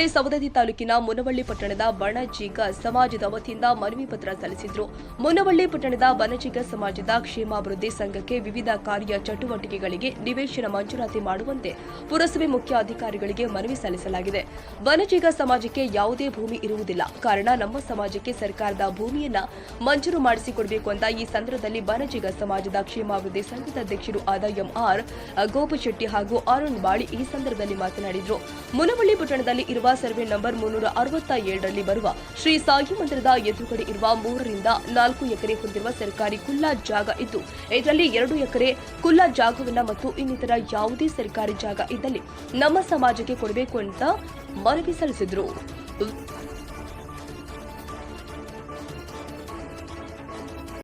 ಜಿಲ್ಲೆ ಸವದತ್ತಿ ತಾಲೂಕಿನ ಮುನವಳ್ಳಿ ಪಟ್ಟಣದ ಬಣಜಿಗ ಸಮಾಜದ ವತಿಯಿಂದ ಮನವಿ ಪತ್ರ ಸಲ್ಲಿಸಿದ್ರು. ಮುನವಳ್ಳಿ ಪಟ್ಟಣದ ಬಣಜಿಗ ಸಮಾಜದ ಕ್ಷೇಮಾಭಿವೃದ್ಧಿ ಸಂಘಕ್ಕೆ ವಿವಿಧ ಕಾರ್ಯ ಚಟುವಟಿಕೆಗಳಿಗೆ ನಿವೇಶನ ಮಂಜೂರಾತಿ ಮಾಡುವಂತೆ ಪುರಸಭೆ ಮುಖ್ಯ ಅಧಿಕಾರಿಗಳಿಗೆ ಮನವಿ ಸಲ್ಲಿಸಲಾಗಿದೆ. ಬಣಜಿಗ ಸಮಾಜಕ್ಕೆ ಯಾವುದೇ ಭೂಮಿ ಇರುವುದಿಲ್ಲ. ಕಾರಣ ನಮ್ಮ ಸಮಾಜಕ್ಕೆ ಸರ್ಕಾರದ ಭೂಮಿಯನ್ನ ಮಂಜೂರು ಮಾಡಿಸಿಕೊಡಬೇಕು ಅಂತ ಈ ಸಂದರ್ಭದಲ್ಲಿ ಬಣಜಿಗ ಸಮಾಜದ ಕ್ಷೇಮಾಭಿವೃದ್ಧಿ ಸಂಘದ ಅಧ್ಯಕ್ಷರು ಆದ ಎಂಆರ್ ಗೋಪಶೆಟ್ಟಿ ಹಾಗೂ ಅರುಣ್ ಬಾಳಿ ಈ ಸಂದರ್ಭದಲ್ಲಿ ಮಾತನಾಡಿದರು. ಮುನವಳ್ಳಿ ಪಟ್ಟಣದಲ್ಲಿ ಇರುವ ಸರ್ವೆ ನಂಬರ್ 367ರಲ್ಲಿ ಬರುವ ಶ್ರೀ ಸಾಯಿ ಮಂದಿರದ ಎದುರುಗಡೆ ಇರುವ 3 ರಿಂದ 4 ಎಕರೆ ಹೊಂದಿರುವ ಸರ್ಕಾರಿ ಖುಲ್ಲಾ ಜಾಗ ಇದ್ದು, ಇದರಲ್ಲಿ 2 ಎಕರೆ ಖುಲ್ಲಾ ಜಾಗವನ್ನ ಮತ್ತು ಇನ್ನಿತರ ಯಾವುದೇ ಸರ್ಕಾರಿ ಜಾಗ ಇದ್ದಲ್ಲಿ ನಮ್ಮ ಸಮಾಜಕ್ಕೆ ಕೊಡಬೇಕು ಅಂತ ಮನವಿ ಸಲ್ಲಿಸಿದರು.